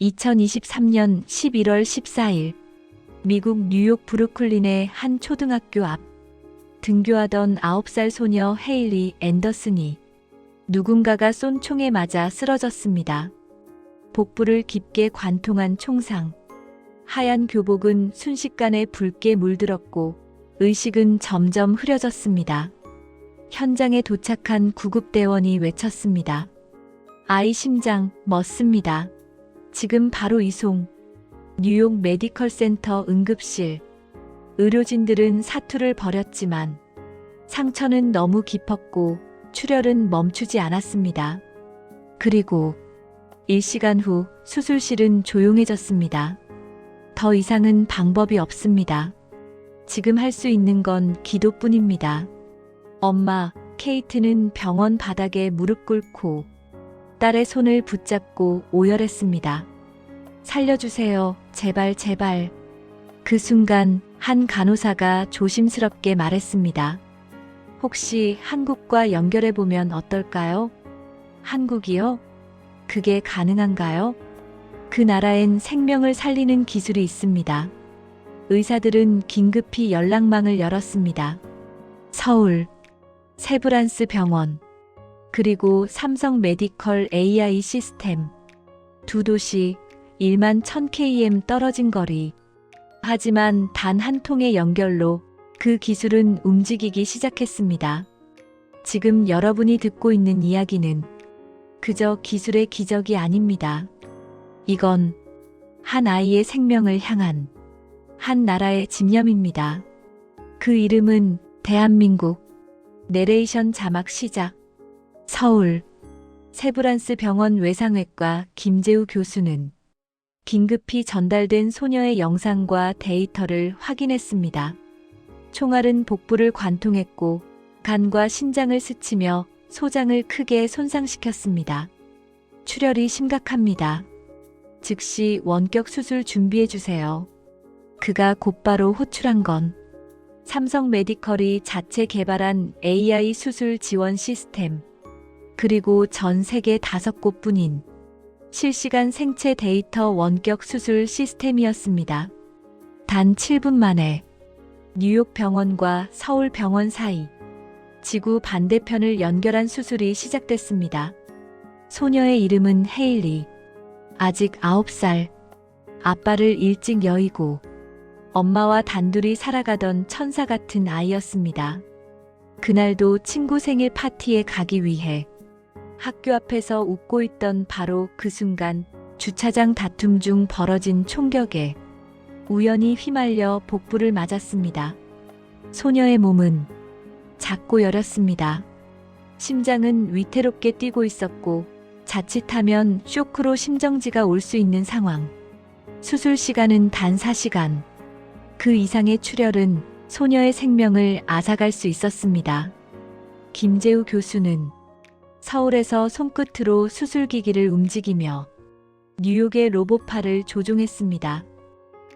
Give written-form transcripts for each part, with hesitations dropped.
2023년 11월 14일 미국 뉴욕 브루클린의 한 초등학교 앞 등교하던 9살 소녀 헤일리 앤더슨이 누군가가 쏜 총에 맞아 쓰러졌습니다. 복부를 깊게 관통한 총상. 하얀 교복은 순식간에 붉게 물들었고 의식은 점점 흐려졌습니다. 현장에 도착한 구급대원이 외쳤습니다. 아이 심장 멎습니다. 지금 바로 이송. 뉴욕 메디컬 센터 응급실. 의료진들은 사투를 벌였지만 상처는 너무 깊었고 출혈은 멈추지 않았습니다. 그리고 1시간 후 수술실은 조용해졌습니다. 더 이상은 방법이 없습니다. 지금 할 수 있는 건 기도뿐입니다. 엄마, 케이트는 병원 바닥에 무릎 꿇고 딸의 손을 붙잡고 오열했습니다. 살려주세요. 제발, 제발. 그 순간 한 간호사가 조심스럽게 말했습니다. 혹시 한국과 연결해보면 어떨까요? 한국이요? 그게 가능한가요? 그 나라엔 생명을 살리는 기술이 있습니다. 의사들은 긴급히 연락망을 열었습니다. 서울, 세브란스 병원, 그리고 삼성 메디컬 AI 시스템. 두 도시, 1만 1000km 떨어진 거리. 하지만 단 한 통의 연결로 그 기술은 움직이기 시작했습니다. 지금 여러분이 듣고 있는 이야기는 그저 기술의 기적이 아닙니다. 이건 한 아이의 생명을 향한 한 나라의 집념입니다. 그 이름은 대한민국. 내레이션 자막 시작. 서울, 세브란스 병원 외상외과 김재우 교수는 긴급히 전달된 소녀의 영상과 데이터를 확인했습니다. 총알은 복부를 관통했고 간과 신장을 스치며 소장을 크게 손상시켰습니다. 출혈이 심각합니다. 즉시 원격 수술 준비해주세요. 그가 곧바로 호출한 건 삼성 메디컬이 자체 개발한 AI 수술 지원 시스템, 그리고 전 세계 5곳뿐인 실시간 생체 데이터 원격 수술 시스템이었습니다. 단 7분 만에 뉴욕 병원과 서울 병원 사이 지구 반대편을 연결한 수술이 시작됐습니다. 소녀의 이름은 헤일리. 아직 9살. 아빠를 일찍 여의고 엄마와 단둘이 살아가던 천사 같은 아이였습니다. 그날도 친구 생일 파티에 가기 위해 학교 앞에서 웃고 있던 바로 그 순간 주차장 다툼 중 벌어진 총격에 우연히 휘말려 복부를 맞았습니다. 소녀의 몸은 작고 여렸습니다. 심장은 위태롭게 뛰고 있었고 자칫하면 쇼크로 심정지가 올 수 있는 상황. 수술 시간은 단 4시간. 그 이상의 출혈은 소녀의 생명을 앗아갈 수 있었습니다. 김재우 교수는 서울에서 손끝으로 수술기기를 움직이며 뉴욕의 로봇팔을 조종했습니다.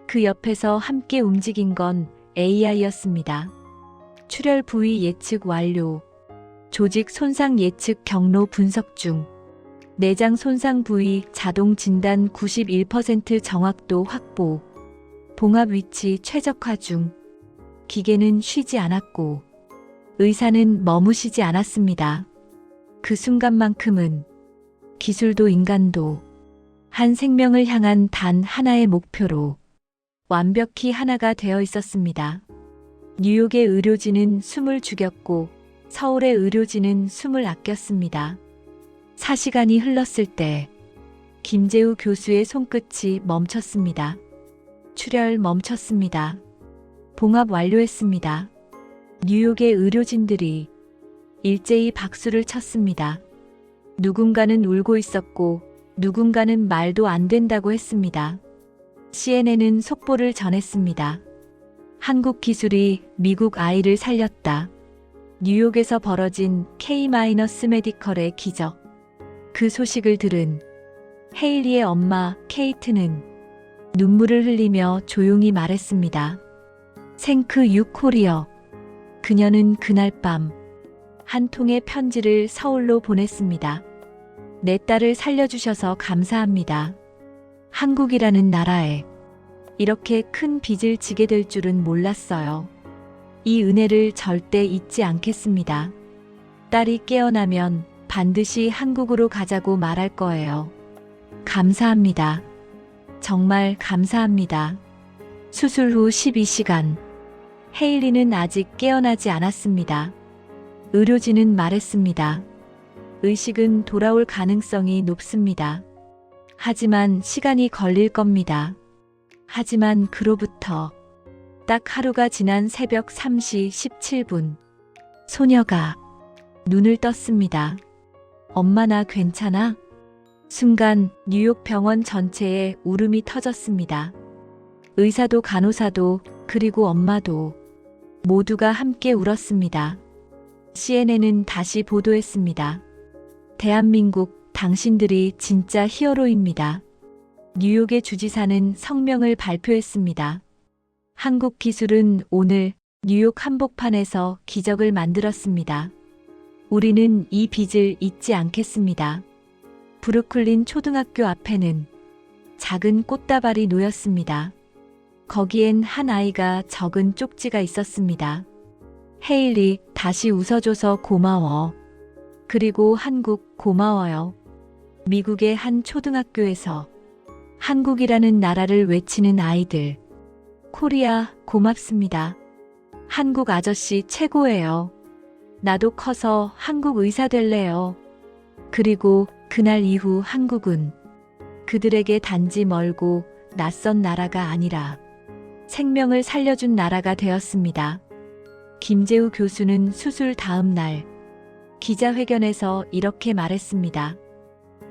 그 옆에서 함께 움직인 건 AI였습니다. 출혈 부위 예측 완료. 조직 손상 예측 경로 분석 중. 내장 손상 부위 자동 진단 91% 정확도 확보. 봉합 위치 최적화 중. 기계는 쉬지 않았고 의사는 머무시지 않았습니다. 그 순간만큼은 기술도 인간도 한 생명을 향한 단 하나의 목표로 완벽히 하나가 되어 있었습니다. 뉴욕의 의료진은 숨을 죽였고 서울의 의료진은 숨을 아꼈습니다. 4시간이 흘렀을 때 김재우 교수의 손끝이 멈췄습니다. 출혈 멈췄습니다. 봉합 완료했습니다. 뉴욕의 의료진들이 일제히 박수를 쳤습니다. 누군가는 울고 있었고 누군가는 말도 안 된다고 했습니다. CNN은 속보를 전했습니다. 한국 기술이 미국 아이를 살렸다. 뉴욕에서 벌어진 K-메디컬의 기적. 그 소식을 들은 헤일리의 엄마 케이트는 눈물을 흘리며 조용히 말했습니다. 생크 유 코리어. 그녀는 그날 밤 한 통의 편지를 서울로 보냈습니다. 내 딸을 살려주셔서 감사합니다. 한국이라는 나라에 이렇게 큰 빚을 지게 될 줄은 몰랐어요. 이 은혜를 절대 잊지 않겠습니다. 딸이 깨어나면 반드시 한국으로 가자고 말할 거예요. 감사합니다. 정말 감사합니다. 수술 후 12시간. 헤일리는 아직 깨어나지 않았습니다. 의료진은 말했습니다. 의식은 돌아올 가능성이 높습니다. 하지만 시간이 걸릴 겁니다. 하지만 그로부터 딱 하루가 지난 새벽 3시 17분. 소녀가 눈을 떴습니다. 엄마 나 괜찮아? 순간 뉴욕 병원 전체에 울음이 터졌습니다. 의사도 간호사도 그리고 엄마도 모두가 함께 울었습니다. CNN은 다시 보도했습니다. 대한민국, 당신들이 진짜 히어로입니다. 뉴욕의 주지사는 성명을 발표했습니다. 한국 기술은 오늘 뉴욕 한복판에서 기적을 만들었습니다. 우리는 이 빚을 잊지 않겠습니다. 브루클린 초등학교 앞에는 작은 꽃다발이 놓였습니다. 거기엔 한 아이가 적은 쪽지가 있었습니다. 헤일리, 다시 웃어줘서 고마워. 그리고 한국 고마워요. 미국의 한 초등학교에서 한국이라는 나라를 외치는 아이들. 코리아 고맙습니다. 한국 아저씨 최고예요. 나도 커서 한국 의사 될래요. 그리고 그날 이후 한국은 그들에게 단지 멀고 낯선 나라가 아니라 생명을 살려준 나라가 되었습니다. 김재우 교수는 수술 다음 날 기자회견에서 이렇게 말했습니다.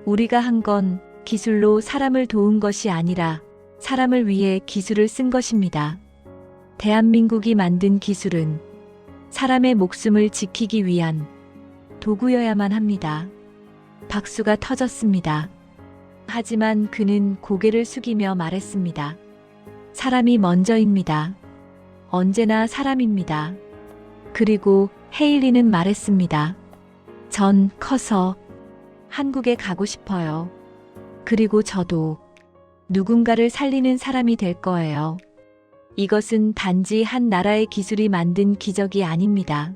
우리가 한 건 기술로 사람을 도운 것이 아니라 사람을 위해 기술을 쓴 것입니다. 대한민국이 만든 기술은 사람의 목숨을 지키기 위한 도구여야만 합니다. 박수가 터졌습니다. 하지만 그는 고개를 숙이며 말했습니다. 사람이 먼저입니다. 언제나 사람입니다. 그리고 헤일리는 말했습니다. 전 커서 한국에 가고 싶어요. 그리고 저도 누군가를 살리는 사람이 될 거예요. 이것은 단지 한 나라의 기술이 만든 기적이 아닙니다.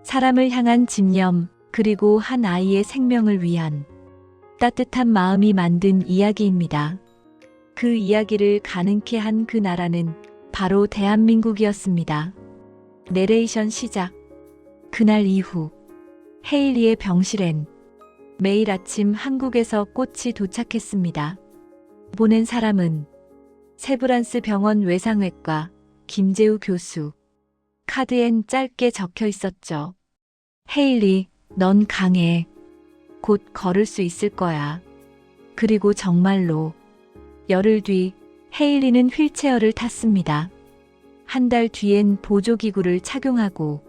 사람을 향한 집념, 그리고 한 아이의 생명을 위한 따뜻한 마음이 만든 이야기입니다. 그 이야기를 가능케 한 그 나라는 바로 대한민국이었습니다. 내레이션 시작. 그날 이후 헤일리의 병실엔 매일 아침 한국에서 꽃이 도착했습니다. 보낸 사람은 세브란스 병원 외상외과 김재우 교수. 카드엔 짧게 적혀 있었죠. 헤일리, 넌 강해. 곧 걸을 수 있을 거야. 그리고 정말로 열흘 뒤 헤일리는 휠체어를 탔습니다. 한 달 뒤엔 보조기구를 착용하고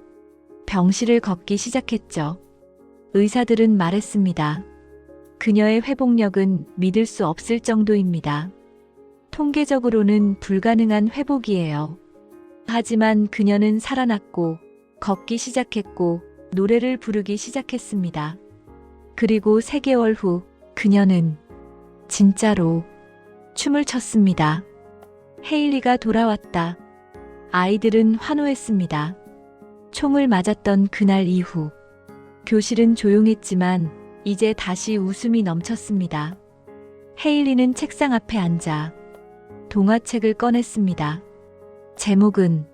병실을 걷기 시작했죠. 의사들은 말했습니다. 그녀의 회복력은 믿을 수 없을 정도입니다. 통계적으로는 불가능한 회복이에요. 하지만 그녀는 살아났고 걷기 시작했고 노래를 부르기 시작했습니다. 그리고 3개월 후 그녀는 진짜로 춤을 췄습니다. 헤일리가 돌아왔다. 아이들은 환호했습니다. 총을 맞았던 그날 이후 교실은 조용했지만 이제 다시 웃음이 넘쳤습니다. 헤일리는 책상 앞에 앉아 동화책을 꺼냈습니다. 제목은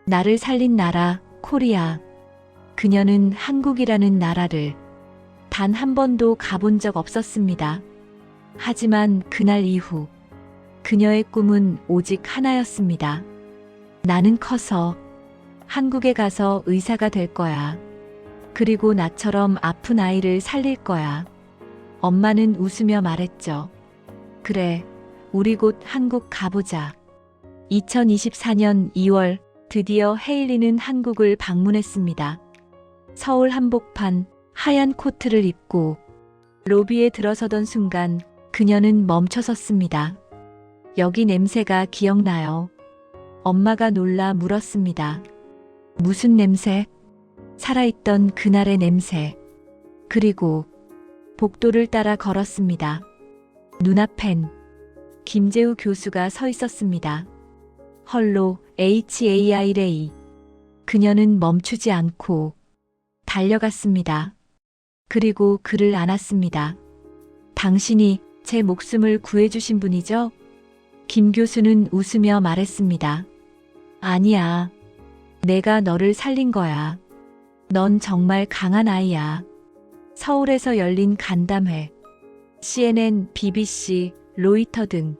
나를 살린 나라 코리아. 그녀는 한국이라는 나라를 단 한 번도 가본 적 없었습니다. 하지만 그날 이후 그녀의 꿈은 오직 하나였습니다. 나는 커서 한국에 가서 의사가 될 거야. 그리고 나처럼 아픈 아이를 살릴 거야. 엄마는 웃으며 말했죠. 그래, 우리 곧 한국 가보자. 2024년 2월 드디어 헤일리는 한국을 방문했습니다. 서울 한복판 하얀 코트를 입고 로비에 들어서던 순간 그녀는 멈춰섰습니다. 여기 냄새가 기억나요? 엄마가 놀라 물었습니다. 무슨 냄새? 살아있던 그날의 냄새. 그리고 복도를 따라 걸었습니다. 눈앞엔 김재우 교수가 서 있었습니다. 헐로 HAI레이. 그녀는 멈추지 않고 달려갔습니다. 그리고 그를 안았습니다. 당신이 제 목숨을 구해주신 분이죠? 김 교수는 웃으며 말했습니다. 아니야. 내가 너를 살린 거야. 넌 정말 강한 아이야. 서울에서 열린 간담회, CNN, BBC, 로이터 등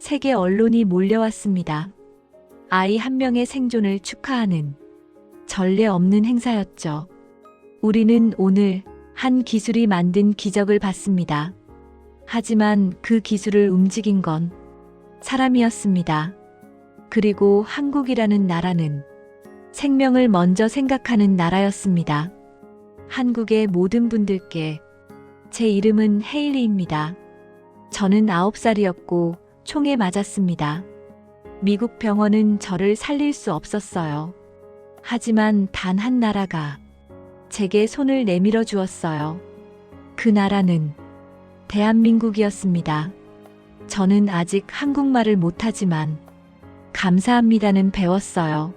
세계 언론이 몰려왔습니다. 아이 한 명의 생존을 축하하는 전례 없는 행사였죠. 우리는 오늘 한 기술이 만든 기적을 봤습니다. 하지만 그 기술을 움직인 건 사람이었습니다. 그리고 한국이라는 나라는 생명을 먼저 생각하는 나라였습니다. 한국의 모든 분들께 제 이름은 헤일리입니다. 저는 9살이었고 총에 맞았습니다. 미국 병원은 저를 살릴 수 없었어요. 하지만 단 한 나라가 제게 손을 내밀어 주었어요. 그 나라는 대한민국이었습니다. 저는 아직 한국말을 못하지만 감사합니다는 배웠어요.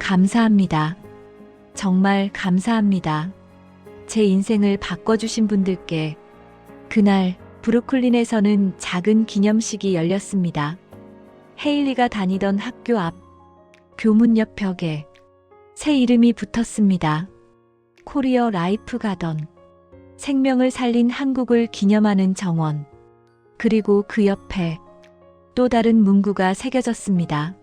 감사합니다. 정말 감사합니다. 제 인생을 바꿔주신 분들께. 그날 브루클린에서는 작은 기념식이 열렸습니다. 헤일리가 다니던 학교 앞 교문 옆 벽에 새 이름이 붙었습니다. 코리어 라이프 가던. 생명을 살린 한국을 기념하는 정원. 그리고 그 옆에 또 다른 문구가 새겨졌습니다.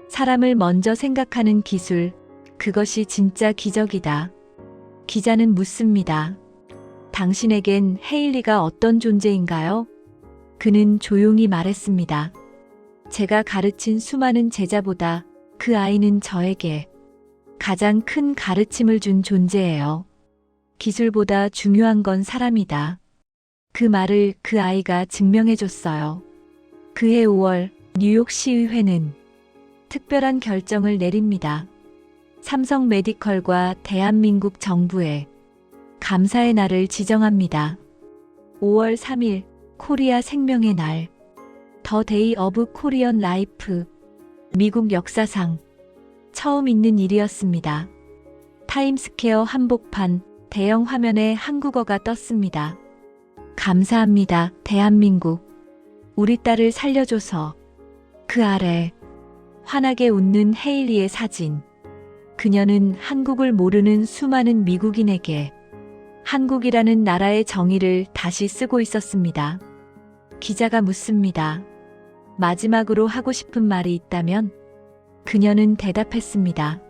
사람을 먼저 생각하는 기술, 그것이 진짜 기적이다. 기자는 묻습니다. 당신에겐 헤일리가 어떤 존재인가요? 그는 조용히 말했습니다. 제가 가르친 수많은 제자보다 그 아이는 저에게 가장 큰 가르침을 준 존재예요. 기술보다 중요한 건 사람이다. 그 말을 그 아이가 증명해줬어요. 그해 5월 뉴욕시의회는 특별한 결정을 내립니다. 삼성 메디컬과 대한민국 정부에 감사의 날을 지정합니다. 5월 3일 코리아 생명의 날. 더 데이 오브 코리언 라이프. 미국 역사상 처음 있는 일이었습니다. 타임스퀘어 한복판 대형 화면에 한국어가 떴습니다. 감사합니다, 대한민국. 우리 딸을 살려줘서. 그 아래 환하게 웃는 헤일리의 사진. 그녀는 한국을 모르는 수많은 미국인에게 한국이라는 나라의 정의를 다시 쓰고 있었습니다. 기자가 묻습니다. 마지막으로 하고 싶은 말이 있다면? 그녀는 대답했습니다.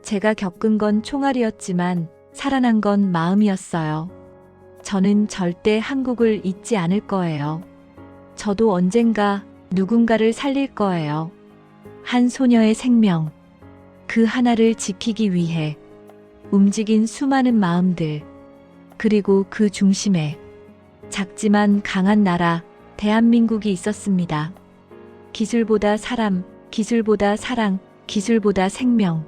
제가 겪은 건 총알이었지만 살아난 건 마음이었어요. 저는 절대 한국을 잊지 않을 거예요. 저도 언젠가 누군가를 살릴 거예요. 한 소녀의 생명. 그 하나를 지키기 위해 움직인 수많은 마음들. 그리고 그 중심에 작지만 강한 나라, 대한민국이 있었습니다. 기술보다 사람, 기술보다 사랑, 기술보다 생명.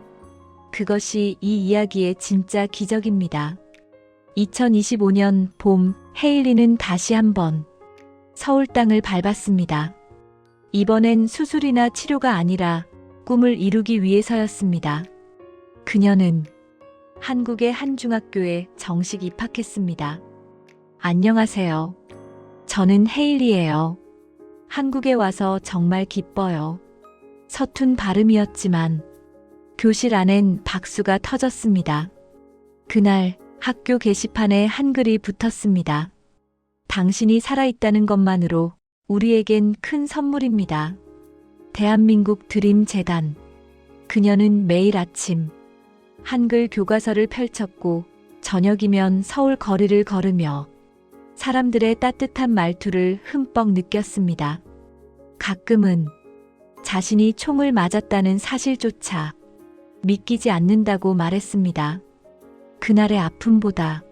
그것이 이 이야기의 진짜 기적입니다. 2025년 봄, 헤일리는 다시 한번 서울 땅을 밟았습니다. 이번엔 수술이나 치료가 아니라 꿈을 이루기 위해서였습니다. 그녀는 한국의 한 중학교에 정식 입학했습니다. 안녕하세요. 저는 헤일리예요. 한국에 와서 정말 기뻐요. 서툰 발음이었지만 교실 안엔 박수가 터졌습니다. 그날 학교 게시판에 한글이 붙었습니다. 당신이 살아있다는 것만으로 우리에겐 큰 선물입니다. 대한민국 드림 재단. 그녀는 매일 아침 한글 교과서를 펼쳤고 저녁이면 서울 거리를 걸으며 사람들의 따뜻한 말투를 흠뻑 느꼈습니다. 가끔은 자신이 총을 맞았다는 사실조차 믿기지 않는다고 말했습니다. 그날의 아픔보다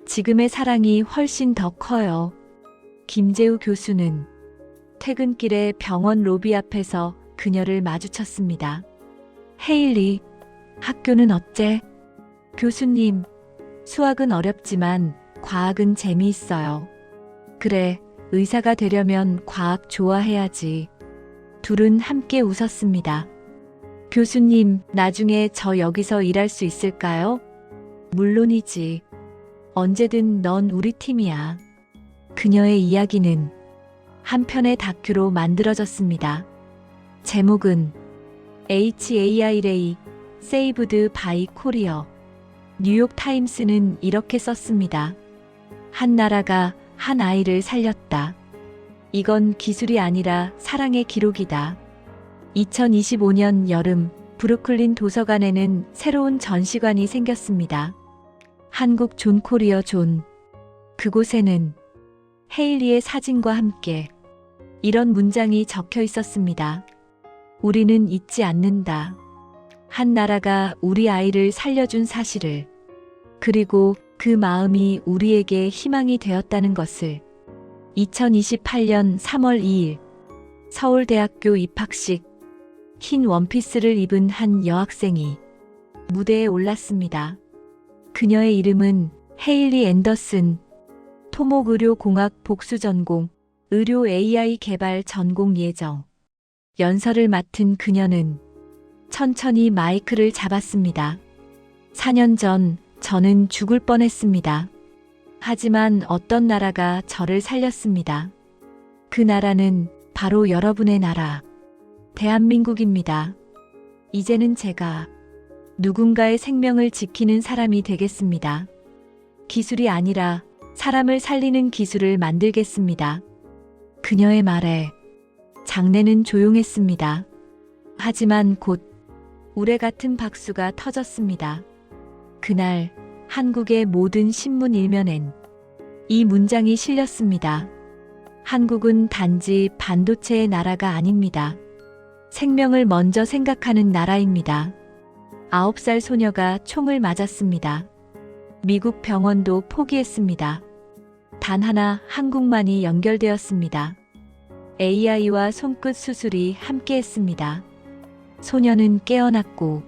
지금의 사랑이 훨씬 더 커요. 김재우 교수는 퇴근길에 병원 로비 앞에서 그녀를 마주쳤습니다. 헤일리, 학교는 어째? 교수님, 수학은 어렵지만 과학은 재미있어요. 그래, 의사가 되려면 과학 좋아해야지. 둘은 함께 웃었습니다. 교수님, 나중에 저 여기서 일할 수 있을까요? 물론이지. 언제든 넌 우리 팀이야. 그녀의 이야기는 한 편의 다큐로 만들어졌습니다. 제목은 HAIRA Saved by Korea. 뉴욕 타임스는 이렇게 썼습니다. 한 나라가 한 아이를 살렸다. 이건 기술이 아니라 사랑의 기록이다. 2025년 여름 브루클린 도서관에는 새로운 전시관이 생겼습니다. 한국 존 코리어 존. 그곳에는 헤일리의 사진과 함께 이런 문장이 적혀 있었습니다. 우리는 잊지 않는다. 한 나라가 우리 아이를 살려준 사실을, 그리고 그 마음이 우리에게 희망이 되었다는 것을. 2028년 3월 2일 서울대학교 입학식. 흰 원피스를 입은 한 여학생이 무대에 올랐습니다. 그녀의 이름은 헤일리 앤더슨. 토목의료공학 복수 전공, 의료 AI 개발 전공 예정. 연설을 맡은 그녀는 천천히 마이크를 잡았습니다. 4년 전 저는 죽을 뻔했습니다. 하지만 어떤 나라가 저를 살렸습니다. 그 나라는 바로 여러분의 나라, 대한민국입니다. 이제는 제가 누군가의 생명을 지키는 사람이 되겠습니다. 기술이 아니라 사람을 살리는 기술을 만들겠습니다. 그녀의 말에 장내는 조용했습니다. 하지만 곧 우레 같은 박수가 터졌습니다. 그날 한국의 모든 신문 일면엔 이 문장이 실렸습니다. 한국은 단지 반도체의 나라가 아닙니다. 생명을 먼저 생각하는 나라입니다. 9살 소녀가 총을 맞았습니다. 미국 병원도 포기했습니다. 단 하나, 한국만이 연결되었습니다. AI와 손끝 수술이 함께했습니다. 소녀는 깨어났고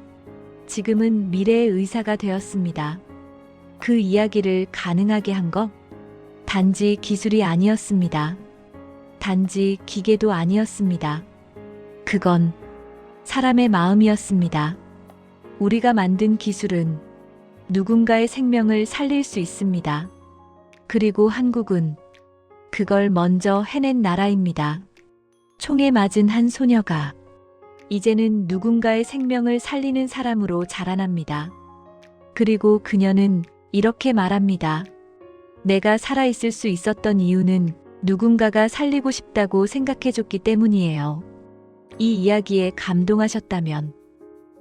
지금은 미래의 의사가 되었습니다. 그 이야기를 가능하게 한 것? 단지 기술이 아니었습니다. 단지 기계도 아니었습니다. 그건 사람의 마음이었습니다. 우리가 만든 기술은 누군가의 생명을 살릴 수 있습니다. 그리고 한국은 그걸 먼저 해낸 나라입니다. 총에 맞은 한 소녀가 이제는 누군가의 생명을 살리는 사람으로 자라납니다. 그리고 그녀는 이렇게 말합니다. 내가 살아있을 수 있었던 이유는 누군가가 살리고 싶다고 생각해줬기 때문이에요. 이 이야기에 감동하셨다면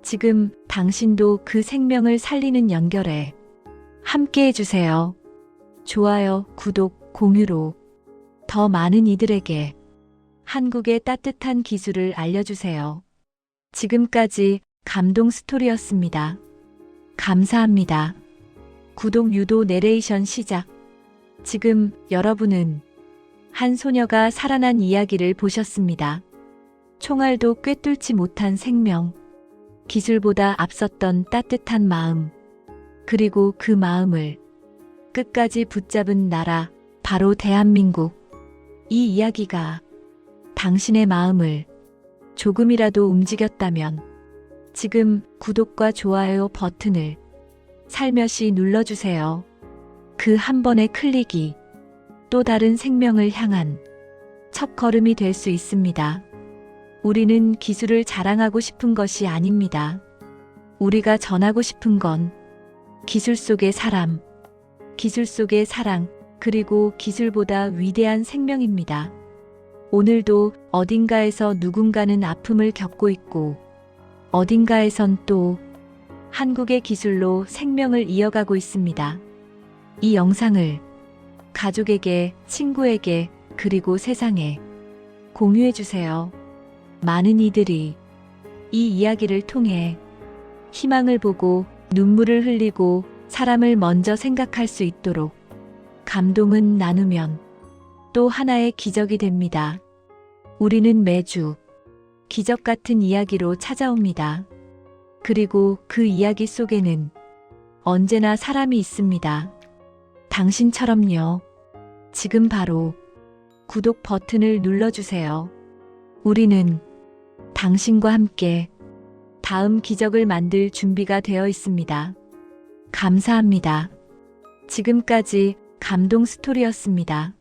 지금 당신도 그 생명을 살리는 연결에 함께 해주세요. 좋아요, 구독, 공유로 더 많은 이들에게 한국의 따뜻한 기술을 알려주세요. 지금까지 감동 스토리였습니다. 감사합니다. 구독 유도 내레이션 시작. 지금 여러분은 한 소녀가 살아난 이야기를 보셨습니다. 총알도 꿰뚫지 못한 생명, 기술보다 앞섰던 따뜻한 마음, 그리고 그 마음을 끝까지 붙잡은 나라, 바로 대한민국. 이 이야기가 당신의 마음을 조금이라도 움직였다면 지금 구독과 좋아요 버튼을 살며시 눌러주세요. 그 한 번의 클릭이 또 다른 생명을 향한 첫걸음이 될 수 있습니다. 우리는 기술을 자랑하고 싶은 것이 아닙니다. 우리가 전하고 싶은 건 기술 속의 사람, 기술 속의 사랑, 그리고 기술보다 위대한 생명입니다. 오늘도 어딘가에서 누군가는 아픔을 겪고 있고 어딘가에선 또 한국의 기술로 생명을 이어가고 있습니다. 이 영상을 가족에게, 친구에게, 그리고 세상에 공유해주세요. 많은 이들이 이 이야기를 통해 희망을 보고 눈물을 흘리고 사람을 먼저 생각할 수 있도록 감동은 나누면 또 하나의 기적이 됩니다. 우리는 매주 기적 같은 이야기로 찾아옵니다. 그리고 그 이야기 속에는 언제나 사람이 있습니다. 당신처럼요. 지금 바로 구독 버튼을 눌러주세요. 우리는 당신과 함께 다음 기적을 만들 준비가 되어 있습니다. 감사합니다. 지금까지 감동 스토리였습니다.